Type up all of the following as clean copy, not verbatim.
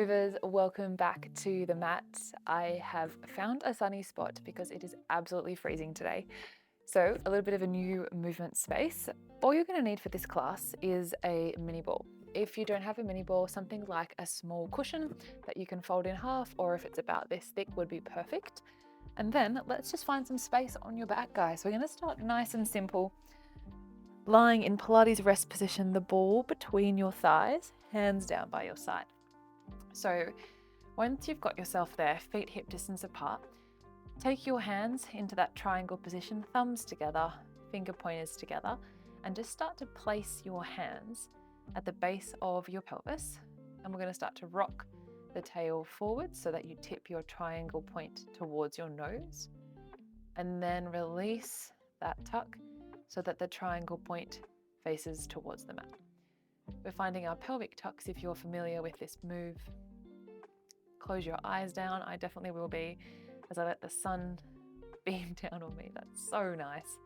movers, welcome back to the mat. I have found a sunny spot because it is absolutely freezing today. So a little bit of a new movement space. All you're going to need for this class is a mini ball. If you don't have a mini ball, something like a small cushion that you can fold in half, or if it's about this thick, would be perfect. And then let's just find some space on your back, guys. We're going to start nice and simple. Lying in Pilates rest position, the ball between your thighs, hands down by your side. So once you've got yourself there, feet hip distance apart, take your hands into that triangle position, thumbs together, finger pointers together, and just start to place your hands at the base of your pelvis. And we're going to start to rock the tail forward so that you tip your triangle point towards your nose. And then release that tuck so that the triangle point faces towards the mat. We're finding our pelvic tucks if you're familiar with this move. Close your eyes down. I definitely will be as I let the sun beam down on me. That's so nice.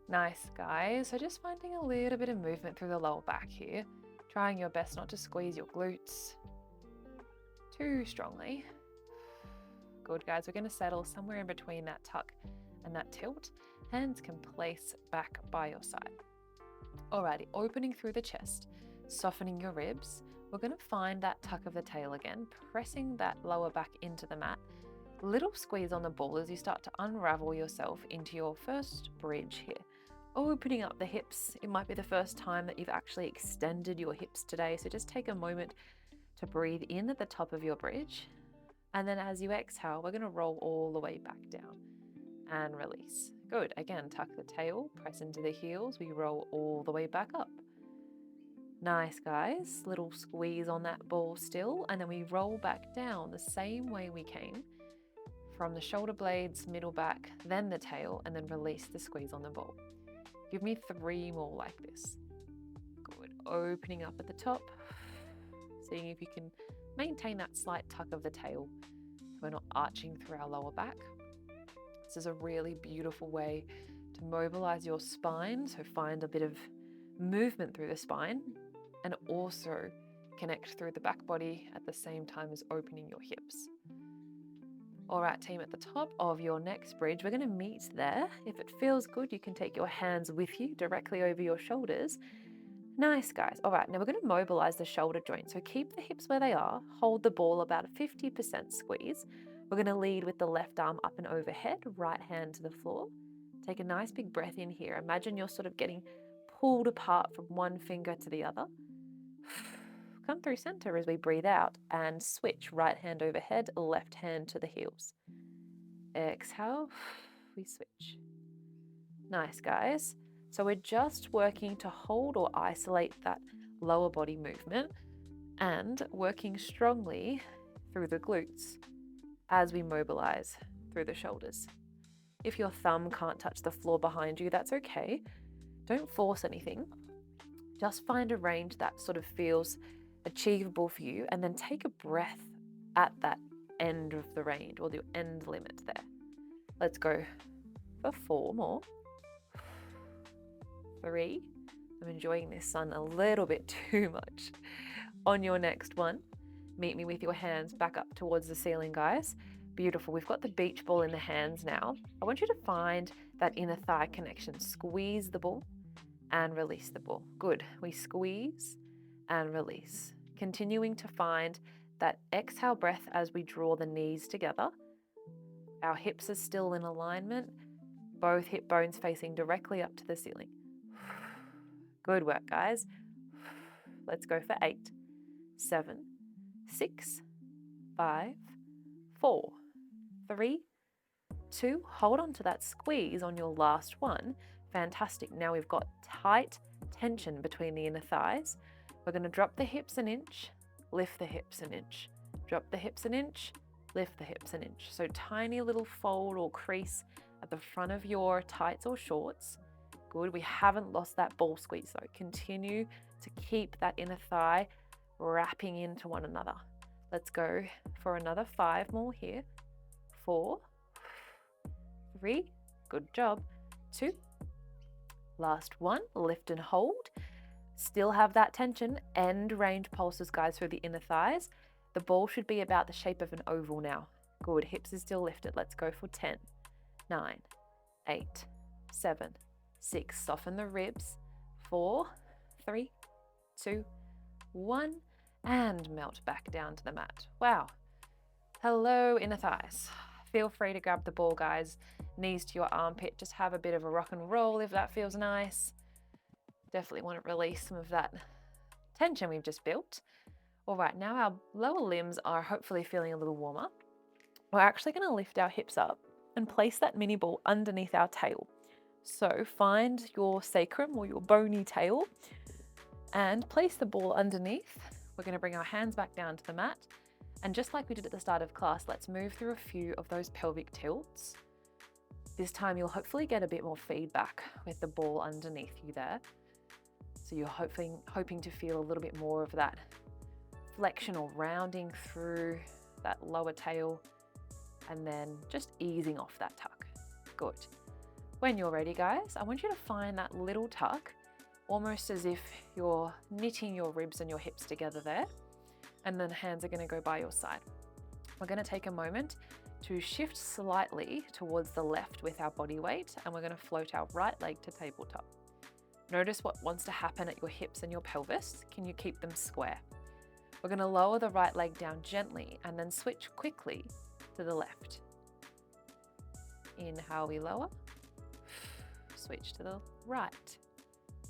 Nice, guys. So just finding a little bit of movement through the lower back here. Trying your best not to squeeze your glutes too strongly. Good, guys. We're going to settle somewhere in between that tuck and that tilt. Hands can place back by your side. Alrighty, opening through the chest, softening your ribs. We're going to find that tuck of the tail again, pressing that lower back into the mat. Little squeeze on the ball as you start to unravel yourself into your first bridge here. Opening up the hips. It might be the first time that you've actually extended your hips today, so just take a moment to breathe in at the top of your bridge. And then as you exhale, we're going to roll all the way back down and release. Good. Again, tuck the tail, press into the heels. We roll all the way back up. Nice, guys. Little squeeze on that ball still, and then we roll back down the same way we came from the shoulder blades, middle back, then the tail, and then release the squeeze on the ball. Give me 3 more like this. Good. Opening up at the top, seeing if you can maintain that slight tuck of the tail so we're not arching through our lower back. This is a really beautiful way to mobilize your spine, so find a bit of movement through the spine and also connect through the back body at the same time as opening your hips. All right, team, at the top of your next bridge, we're going to meet there. If it feels good, you can take your hands with you directly over your shoulders. Nice, guys. All right, now we're going to mobilize the shoulder joint. So keep the hips where they are. Hold the ball about a 50% squeeze. We're going to lead with the left arm up and overhead, right hand to the floor. Take a nice big breath in here. Imagine you're sort of getting pulled apart from one finger to the other. Come through center as we breathe out and switch right hand overhead, left hand to the heels. Exhale, we switch. Nice, guys. So we're just working to hold or isolate that lower body movement and working strongly through the glutes as we mobilize through the shoulders. If your thumb can't touch the floor behind you, that's okay. Don't force anything. Just find a range that sort of feels achievable for you, and then take a breath at that end of the range or the end limit there. Let's go for 4 more. 3. I'm enjoying this sun a little bit too much. On your next one, meet me with your hands back up towards the ceiling, guys. Beautiful. We've got the beach ball in the hands now. I want you to find that inner thigh connection. Squeeze the ball and release the ball. Good. We squeeze and release. Continuing to find that exhale breath as we draw the knees together. Our hips are still in alignment, both hip bones facing directly up to the ceiling. Good work, guys. Let's go for 8, 7, 6, 5, 4, 3, 2. Hold on to that squeeze on your last one. Fantastic. Now we've got tight tension between the inner thighs. We're going to drop the hips an inch, lift the hips an inch, drop the hips an inch, lift the hips an inch. So tiny little fold or crease at the front of your tights or shorts. Good. We haven't lost that ball squeeze though. Continue to keep that inner thigh wrapping into one another. Let's go for another 5 more here. 4, 3, good job. 2, last one, lift and hold. Still have that tension, end range pulses, guys, through the inner thighs. The ball should be about the shape of an oval now. Good, hips are still lifted. Let's go for 10, 9, 8, 7, 6. Soften the ribs. 4, 3, 2, 1. And melt back down to the mat. Wow. Hello, inner thighs. Feel free to grab the ball, guys. Knees to your armpit. Just have a bit of a rock and roll if that feels nice. Definitely want to release some of that tension we've just built. All right, now our lower limbs are hopefully feeling a little warmer. We're actually going to lift our hips up and place that mini ball underneath our tail. So find your sacrum or your bony tail and place the ball underneath. We're going to bring our hands back down to the mat. And just like we did at the start of class, let's move through a few of those pelvic tilts. This time you'll hopefully get a bit more feedback with the ball underneath you there. So you're hoping to feel a little bit more of that flexion or rounding through that lower tail and then just easing off that tuck. Good. When you're ready, guys, I want you to find that little tuck, almost as if you're knitting your ribs and your hips together there, and then hands are going to go by your side. We're going to take a moment to shift slightly towards the left with our body weight, and we're going to float our right leg to tabletop. Notice what wants to happen at your hips and your pelvis. Can you keep them square? We're going to lower the right leg down gently and then switch quickly to the left. Inhale, we lower. Switch to the right.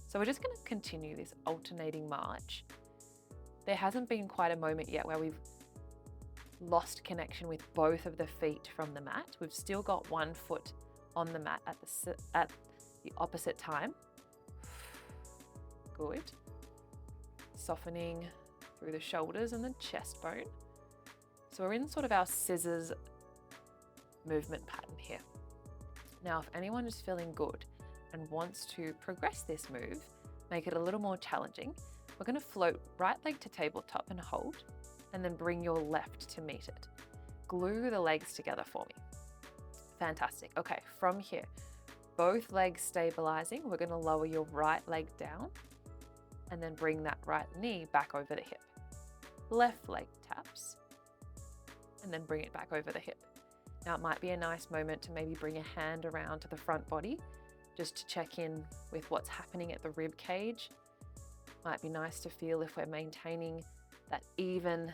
So we're just going to continue this alternating march. There hasn't been quite a moment yet where we've lost connection with both of the feet from the mat. We've still got one foot on the mat at the opposite time. Good. Softening through the shoulders and the chest bone. So we're in sort of our scissors movement pattern here. Now, if anyone is feeling good and wants to progress this move, make it a little more challenging, we're going to float right leg to tabletop and hold, and then bring your left to meet it. Glue the legs together for me. Fantastic. Okay, from here, both legs stabilizing, we're going to lower your right leg down and then bring that right knee back over the hip. Left leg taps and then bring it back over the hip. Now it might be a nice moment to maybe bring a hand around to the front body just to check in with what's happening at the rib cage. Might be nice to feel if we're maintaining that even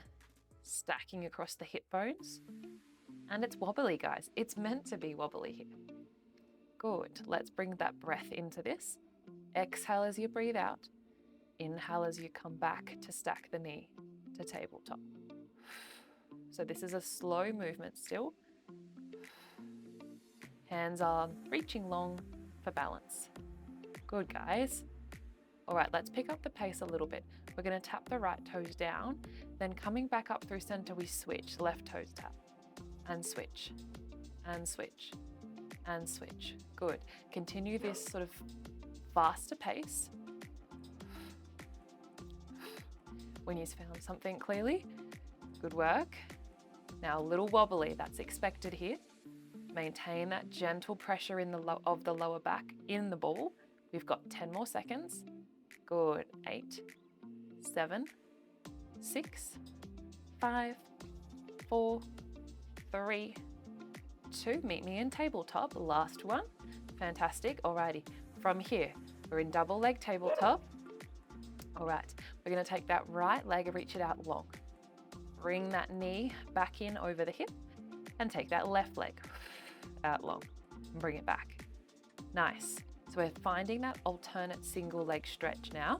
stacking across the hip bones. And it's wobbly, guys. It's meant to be wobbly here. Good. Let's bring that breath into this. Exhale as you breathe out. Inhale as you come back to stack the knee to tabletop. So this is a slow movement still. Hands are reaching long for balance. Good, guys. All right, let's pick up the pace a little bit. We're going to tap the right toes down, then coming back up through center, we switch. Left toes tap and switch and switch and switch. Good. Continue this sort of faster pace. When you've found something clearly, good work. Now a little wobbly, that's expected here. Maintain that gentle pressure in of the lower back in the ball. We've got 10 more seconds. Good. 8, 7, 6, 5, 4, 3, 2. Meet me in tabletop. Last one. Fantastic. Alrighty. From here, we're in double leg tabletop. All right. We're going to take that right leg, reach it out long. Bring that knee back in over the hip and take that left leg out long and bring it back. Nice. So we're finding that alternate single leg stretch now.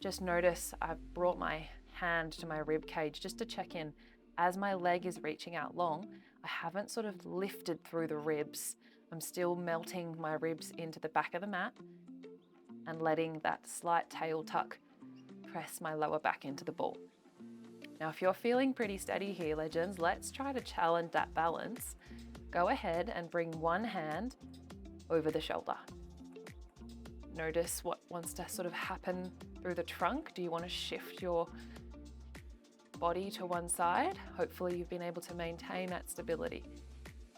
Just notice I've brought my hand to my rib cage just to check in. As my leg is reaching out long, I haven't sort of lifted through the ribs. I'm still melting my ribs into the back of the mat and letting that slight tail tuck press my lower back into the ball. Now, if you're feeling pretty steady here, legends, let's try to challenge that balance. Go ahead and bring one hand over the shoulder. Notice what wants to sort of happen through the trunk. Do you want to shift your body to one side? Hopefully you've been able to maintain that stability.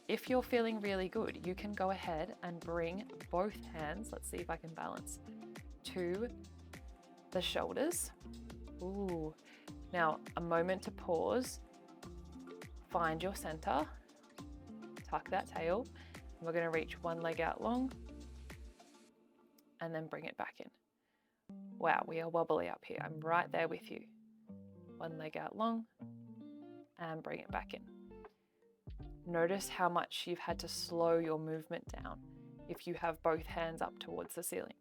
If you're feeling really good, you can go ahead and bring both hands, let's see if I can balance, to the shoulders. Ooh. Now, a moment to pause, find your center, tuck that tail. We're going to reach one leg out long and then bring it back in. Wow, we are wobbly up here. I'm right there with you. One leg out long and bring it back in. Notice how much you've had to slow your movement down if you have both hands up towards the ceiling.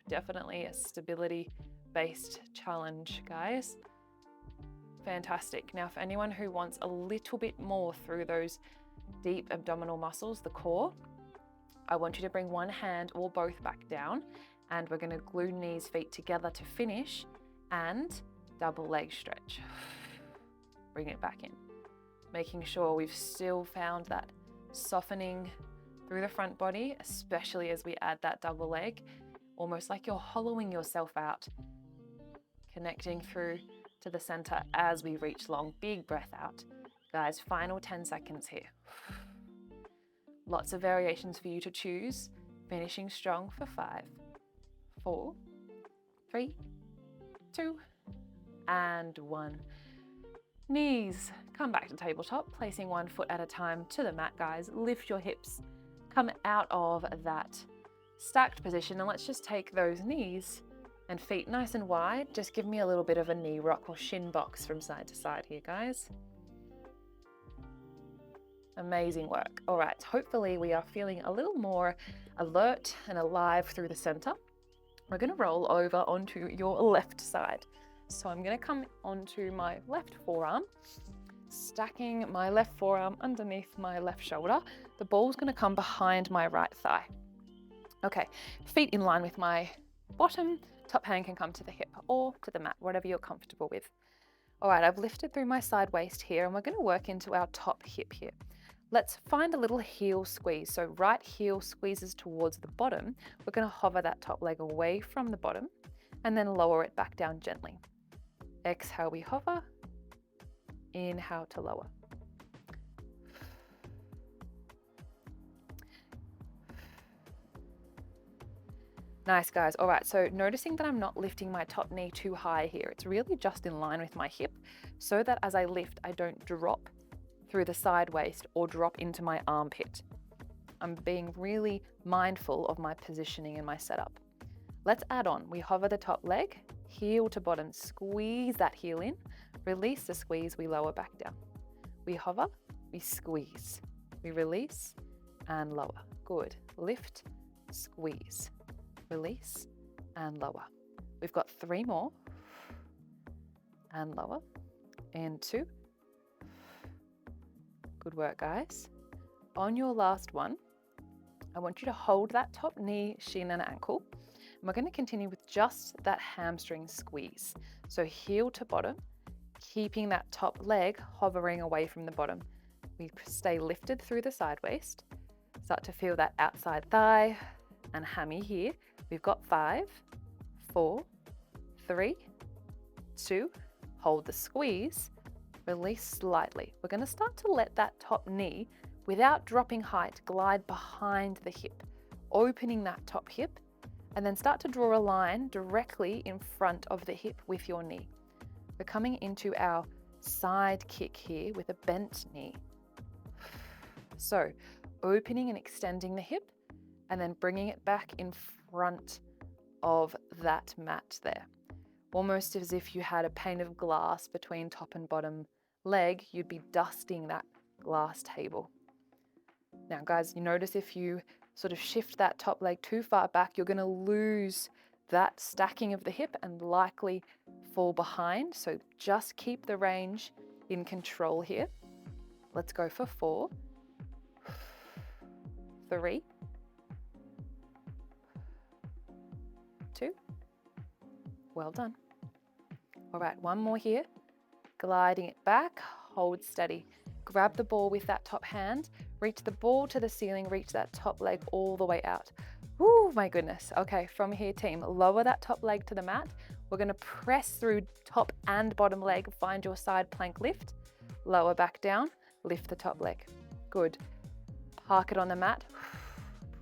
Definitely a stability-based challenge, guys. Fantastic. Now, for anyone who wants a little bit more through those deep abdominal muscles, the core, I want you to bring one hand or both back down, and we're going to glue knees, feet together to finish, and double leg stretch. Bring it back in, making sure we've still found that softening through the front body, especially as we add that double leg, almost like you're hollowing yourself out, connecting through to the center as we reach long. Big breath out. Guys, final 10 seconds here. Lots of variations for you to choose. Finishing strong for 5, 4, 3, 2, and 1. Knees, come back to tabletop, placing one foot at a time to the mat, guys. Lift your hips, come out of that stacked position, and let's just take those knees and feet nice and wide. Just give me a little bit of a knee rock or shin box from side to side here, guys. Amazing work. All right, hopefully we are feeling a little more alert and alive through the center. We're going to roll over onto your left side. So I'm going to come onto my left forearm, stacking my left forearm underneath my left shoulder. The ball's going to come behind my right thigh. Okay, feet in line with my bottom, top hand can come to the hip or to the mat, whatever you're comfortable with. All right, I've lifted through my side waist here, and we're going to work into our top hip here. Let's find a little heel squeeze. So right heel squeezes towards the bottom. We're going to hover that top leg away from the bottom and then lower it back down gently. Exhale, we hover. Inhale to lower. Nice, guys. All right, so noticing that I'm not lifting my top knee too high here. It's really just in line with my hip so that as I lift, I don't drop through the side waist or drop into my armpit. I'm being really mindful of my positioning and my setup. Let's add on. We hover the top leg, heel to bottom, squeeze that heel in, release the squeeze, we lower back down. We hover, we squeeze, we release and lower. Good. Lift, squeeze, release and lower. We've got 3 more and lower and 2. Good work, guys. On your last one, I want you to hold that top knee, shin and ankle. And we're going to continue with just that hamstring squeeze. So heel to bottom, keeping that top leg hovering away from the bottom. We stay lifted through the side waist. Start to feel that outside thigh and hammy here. We've got 5, 4, 3, 2, hold the squeeze, release slightly. We're going to start to let that top knee, without dropping height, glide behind the hip, opening that top hip, and then start to draw a line directly in front of the hip with your knee. We're coming into our side kick here with a bent knee. So opening and extending the hip and then bringing it back in front of that mat there. Almost as if you had a pane of glass between top and bottom leg, you'd be dusting that glass table. Now guys, you notice if you sort of shift that top leg too far back, you're going to lose that stacking of the hip and likely fall behind. So just keep the range in control here. Let's go for 4, 3, 2. Well done. All right, one more here. Gliding it back, hold steady. Grab the ball with that top hand, reach the ball to the ceiling, reach that top leg all the way out. Woo, my goodness. Okay, from here, team, lower that top leg to the mat. We're going to press through top and bottom leg. Find your side plank lift. Lower back down, lift the top leg. Good. Park it on the mat.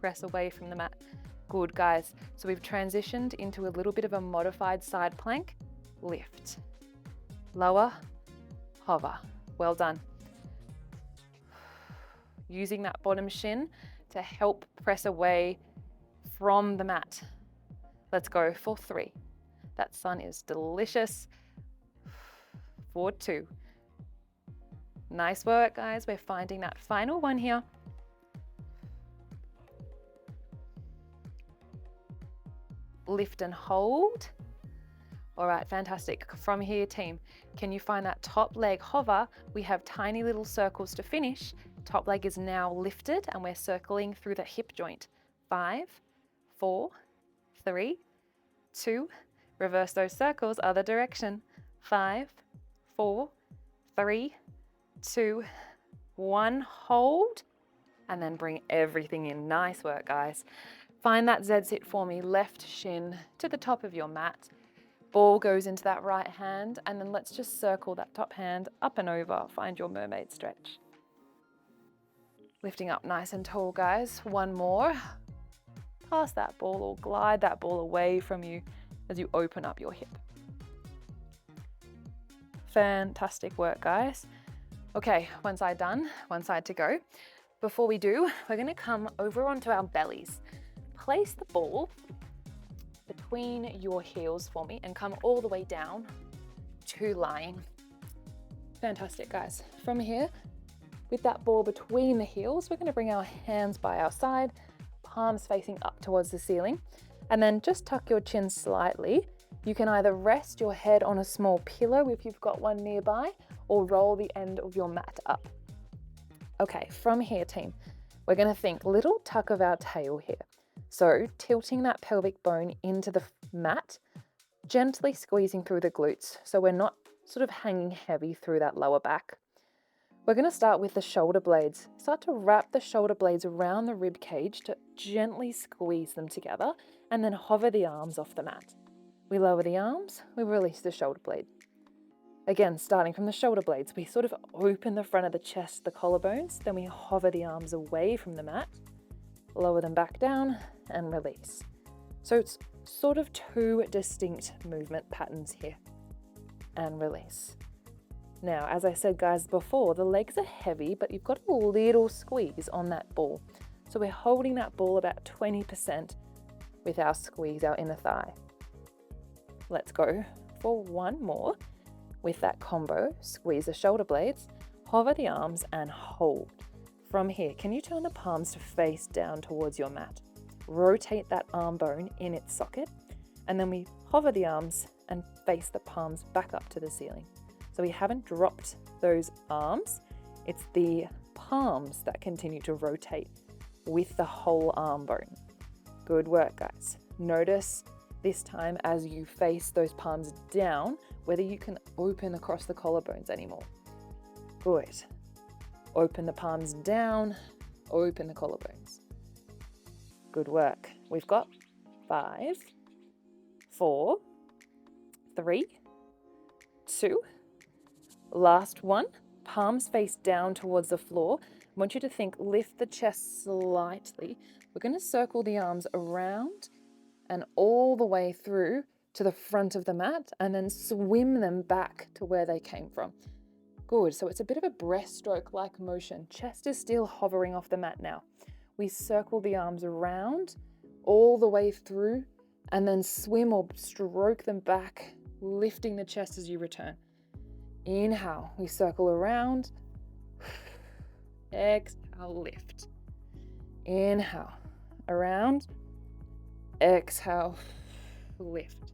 Press away from the mat. Good, guys. So we've transitioned into a little bit of a modified side plank. Lift, lower, hover. Well done. Using that bottom shin to help press away from the mat. Let's go for 3. That sun is delicious. For 2. Nice work, guys. We're finding that final one here. Lift and hold. All right, fantastic. From here, team, can you find that top leg hover? We have tiny little circles to finish. Top leg is now lifted and we're circling through the hip joint. 5, 4, 3, 2, reverse those circles, other direction. 5, 4, 3, 2, 1, hold, and then bring everything in. Nice work, guys. Find that Z sit for me, left shin to the top of your mat. Ball goes into that right hand, and then let's just circle that top hand up and over. Find your mermaid stretch. Lifting up nice and tall, guys. One more. Pass that ball or glide that ball away from you as you open up your hip. Fantastic work, guys. Okay, one side done, one side to go. Before we do, we're going to come over onto our bellies. Place the ball between your heels for me and come all the way down to lying. Fantastic, guys. From here, with that ball between the heels, we're going to bring our hands by our side, palms facing up towards the ceiling, and then just tuck your chin slightly. You can either rest your head on a small pillow if you've got one nearby, or roll the end of your mat up. Okay, from here, team, we're going to think little tuck of our tail here. So tilting that pelvic bone into the mat, gently squeezing through the glutes so we're not sort of hanging heavy through that lower back. We're going to start with the shoulder blades. Start to wrap the shoulder blades around the rib cage to gently squeeze them together and then hover the arms off the mat. We lower the arms, we release the shoulder blade. Again, starting from the shoulder blades, we sort of open the front of the chest, the collarbones, then we hover the arms away from the mat, lower them back down and release. So it's sort of 2 distinct movement patterns here. And release. Now, as I said, guys, before, the legs are heavy, but you've got a little squeeze on that ball. So we're holding that ball about 20% with our squeeze, our inner thigh. Let's go for one more. With that combo, squeeze the shoulder blades, hover the arms and hold. From here, can you turn the palms to face down towards your mat? Rotate that arm bone in its socket, and then we hover the arms and face the palms back up to the ceiling. So we haven't dropped those arms. It's the palms that continue to rotate with the whole arm bone. Good work, guys. Notice this time as you face those palms down, whether you can open across the collarbones anymore. Good. Open the palms down, open the collarbones. Good work. We've got 5, 4, 3, 2. Last one. Palms face down towards the floor. I want you to think, lift the chest slightly. We're going to circle the arms around and all the way through to the front of the mat and then swim them back to where they came from. Good. So it's a bit of a breaststroke-like motion. Chest is still hovering off the mat now. We circle the arms around all the way through and then swim or stroke them back, lifting the chest as you return. Inhale, we circle around. Exhale, lift. Inhale, around. Exhale, lift.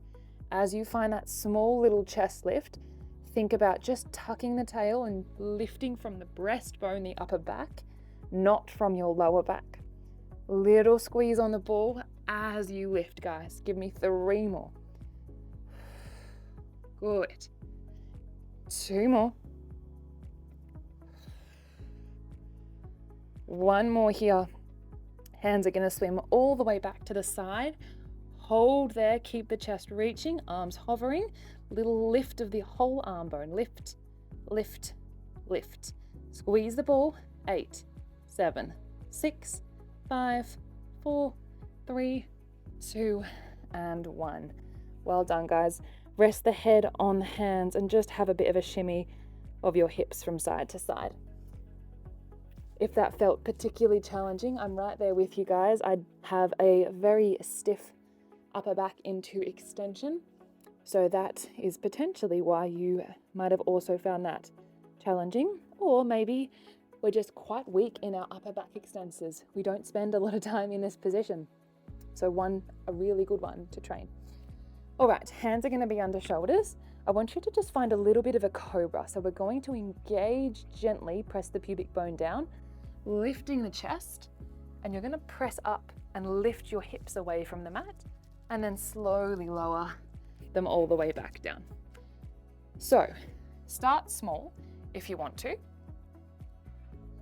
As you find that small little chest lift, think about just tucking the tail and lifting from the breastbone, the upper back, not from your lower back. Little squeeze on the ball as you lift, guys. Give me 3 more. Good. 2 more. 1 more here. Hands are going to swim all the way back to the side. Hold there, keep the chest reaching, arms hovering. Little lift of the whole arm bone. Lift, lift, lift. Squeeze the ball. 8, 7, 6, 5, 4, 3, 2, and 1. Well done, guys. Rest the head on the hands and just have a bit of a shimmy of your hips from side to side. If that felt particularly challenging, I'm right there with you guys. I have a very stiff upper back into extension, so that is potentially why you might have also found that challenging. Or maybe we're just quite weak in our upper back extensors. We don't spend a lot of time in this position. So a really good one to train. All right, hands are going to be under shoulders. I want you to just find a little bit of a cobra. So we're going to engage gently, press the pubic bone down, lifting the chest, and you're going to press up and lift your hips away from the mat, and then slowly lower them all the way back down. So start small if you want to,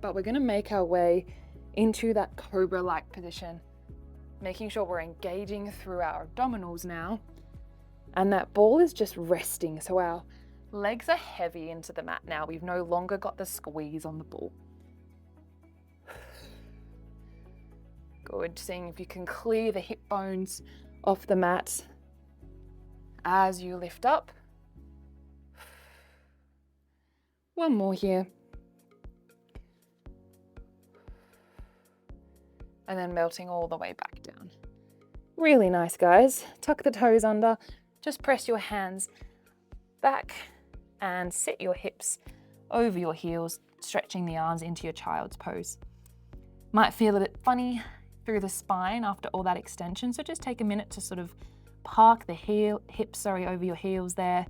but we're going to make our way into that cobra-like position, making sure we're engaging through our abdominals now. And that ball is just resting. So our legs are heavy into the mat now. We've no longer got the squeeze on the ball. Good. Seeing if you can clear the hip bones off the mat as you lift up. One more here. And then melting all the way back down. Really nice, guys. Tuck the toes under. Just press your hands back and sit your hips over your heels, stretching the arms into your child's pose. Might feel a bit funny through the spine after all that extension, so just take a minute to sort of park the hips over your heels there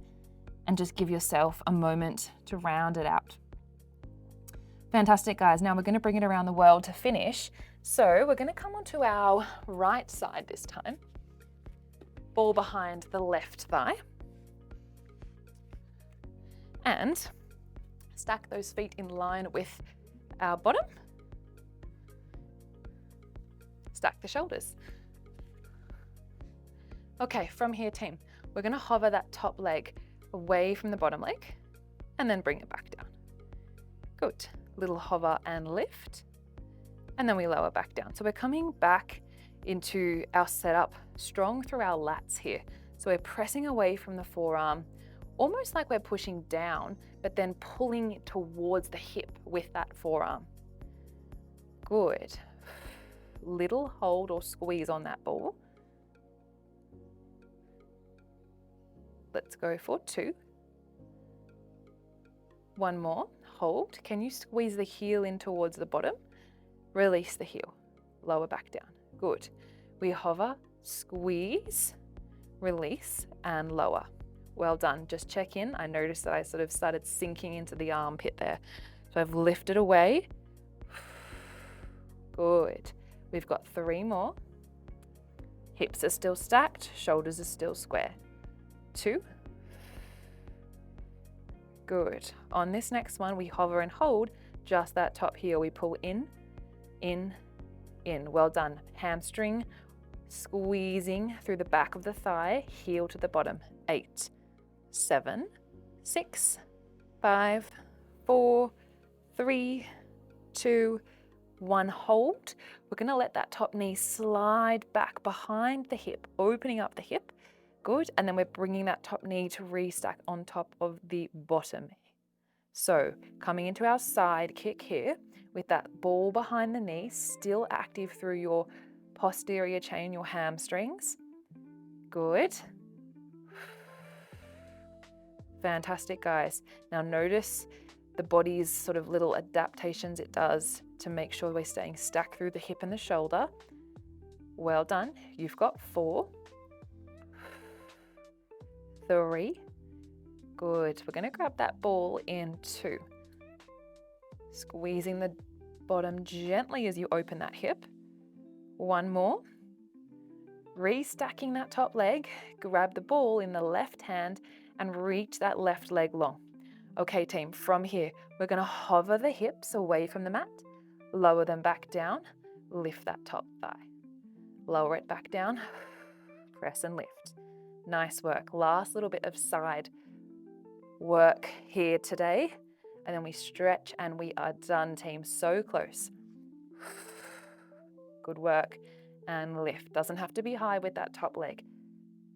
and just give yourself a moment to round it out. Fantastic, guys. Now we're going to bring it around the world to finish. So we're going to come onto our right side this time. Ball behind the left thigh. And stack those feet in line with our bottom. Stack the shoulders. Okay, from here, team, we're going to hover that top leg away from the bottom leg and then bring it back down. Good. Little hover and lift. And then we lower back down. So we're coming back into our setup strong through our lats here. So we're pressing away from the forearm, almost like we're pushing down, but then pulling towards the hip with that forearm. Good. Little hold or squeeze on that ball. Let's go for 2. One more. Hold. Can you squeeze the heel in towards the bottom? Release the heel. Lower back down. Good. We hover, squeeze, release, and lower. Well done. Just check in. I noticed that I sort of started sinking into the armpit there. So I've lifted away. Good. We've got 3 more. Hips are still stacked. Shoulders are still square. 2. Good. On this next one, we hover and hold just that top heel. We pull in, in, in. Well done. Hamstring squeezing through the back of the thigh, heel to the bottom. 8, 7, 6, 5, 4, 3, 2, 1. Hold. We're going to let that top knee slide back behind the hip, opening up the hip. Good. And then we're bringing that top knee to restack on top of the bottom. So coming into our side kick here with that ball behind the knee, still active through your posterior chain, your hamstrings. Good. Fantastic, guys. Now notice the body's sort of little adaptations it does to make sure we're staying stacked through the hip and the shoulder. Well done. You've got 4, 3. Good. We're going to grab that ball in 2. Squeezing the bottom gently as you open that hip. 1 more. Restacking that top leg. Grab the ball in the left hand and reach that left leg long. Okay, team, from here, we're going to hover the hips away from the mat, lower them back down, lift that top thigh. Lower it back down, press and lift. Nice work. Last little bit of side work here today. And then we stretch and we are done, team. So close. Good work. And lift. Doesn't have to be high with that top leg.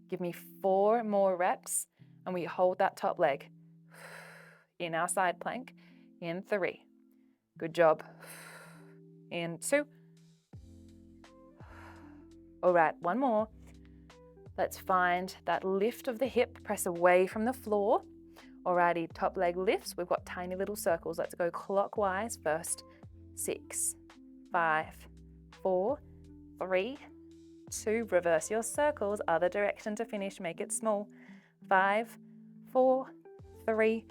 Give me 4 more reps And we hold that top leg in our side plank in 3. Good job. In 2. All right, one more. Let's find that lift of the hip, press away from the floor. Alrighty, top leg lifts. We've got tiny little circles. Let's go clockwise first. 6, 5, 4, 3, 2. Reverse your circles, other direction to finish. Make it small. 5, 4, 3,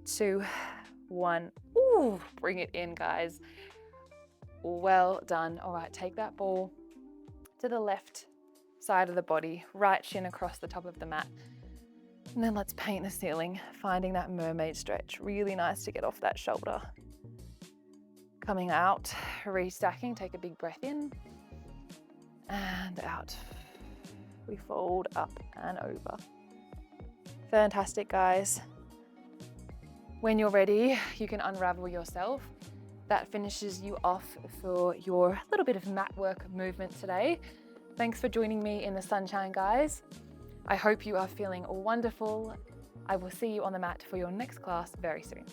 2, 1. Ooh, bring it in, guys. Well done. All right, take that ball to the left side of the body, right shin across the top of the mat. And then let's paint the ceiling, finding that mermaid stretch. Really nice to get off that shoulder. Coming out, restacking, take a big breath in and out. We fold up and over. Fantastic, guys. When you're ready, you can unravel yourself. That finishes you off for your little bit of mat work movement today. Thanks for joining me in the sunshine, guys. I hope you are feeling wonderful. I will see you on the mat for your next class very soon.